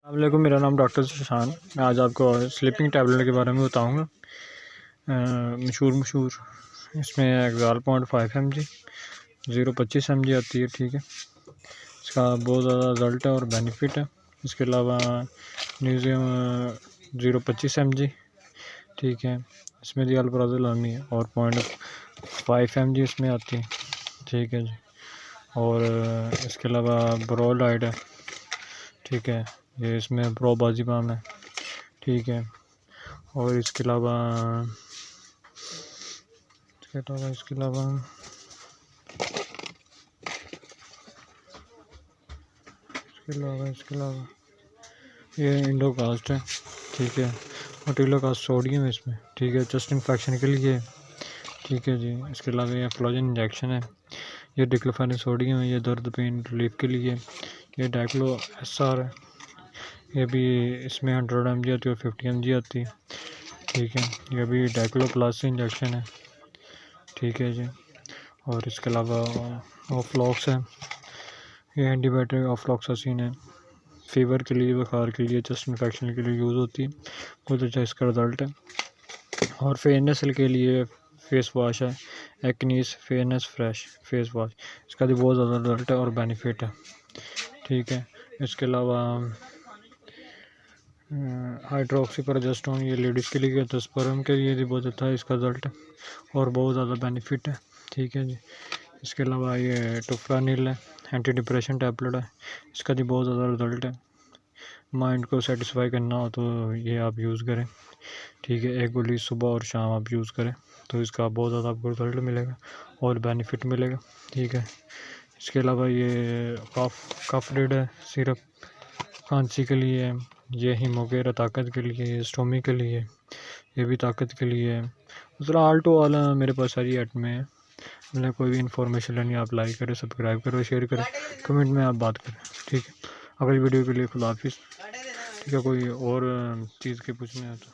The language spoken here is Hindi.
अस्सलामुअलैकुम, मेरा नाम डॉक्टर सुशान। मैं आज आपको स्लीपिंग टैबलेट के बारे में बताऊंगा। मशहूर इसमें एक्साल 0.5 mg 0.25 mg आती है। ठीक है, इसका बहुत ज़्यादा रिज़ल्ट है और बेनिफिट है। इसके अलावा न्यूज़ियम 0.25 mg, ठीक है, इसमें भी अल्प्राज़ोल आनी है और 0.5 mg इसमें आती है। ठीक है जी। और इसके अलावा ब्रोलाइड है, ठीक है, ये इसमें प्रोबाजिबाम है। ठीक है, और इसके अलावा ये इंडोकास्ट है। ठीक है, मोटिलोकास्ट सोडियम है इसमें। ठीक है, चेस्ट इन्फेक्शन के लिए। ठीक है जी। इसके अलावा ये फ्लोजन इंजेक्शन है। ये डिक्लोफेनाक सोडियम है, ये दर्द पेन रिलीफ के लिए। ये डाइक्लो SR है, ये भी इसमें 100 mg आती है और 50 mg आती है। ठीक है, ये भी डाइक्लो प्लस इंजेक्शन है। ठीक है जी। और इसके अलावा ऑफ्लॉक्स है, ये एंटीबायोटिक ऑफ्लॉक्सासिन है, फीवर के लिए, बुखार के लिए, चेस्ट इन्फेक्शन के लिए यूज़ होती है। बहुत अच्छा इसका रिज़ल्ट है। और फेयरनेस के लिए फेस वॉश है, acnes fairness fresh face wash. इसका भी बहुत ज़्यादा रिज़ल्ट है और बेनिफिट है। ठीक है, इसके अलावा हाइड्रोक्सीप्रोजेस्टेरोन, ये लेडीज़ के लिए, तो स्पर्म के लिए भी बहुत अच्छा है इसका रिज़ल्ट है और बहुत ज़्यादा बेनिफिट है। ठीक है जी। इसके अलावा ये टोफ्रानिल है, एंटी डिप्रेशन टैबलेट है, इसका भी बहुत ज़्यादा रिज़ल्ट है। माइंड को सेटिस्फाई करना हो तो ये आप यूज़ करें। ठीक है, एक गोली सुबह और शाम आप यूज़ करें तो इसका बहुत ज़्यादा आपको रिज़ल्ट मिलेगा और बेनिफिट मिलेगा। ठीक है, इसके अलावा ये कफ रेड है सिरप, खांसी के लिए। ये हीमोगेरा ताकत के लिए, स्टोमी के लिए, ये भी ताकत के लिए है। दूसरा आल्टो वाला मेरे पास सारी आइटमें हैं। मतलब कोई भी इंफॉर्मेशन लेनी आप लाइक करें, सब्सक्राइब करें, शेयर करें, कमेंट में आप बात करें। ठीक है, अगली वीडियो के लिए खुदा हाफिज़। ठीक है, कोई और चीज़ के पूछना है तो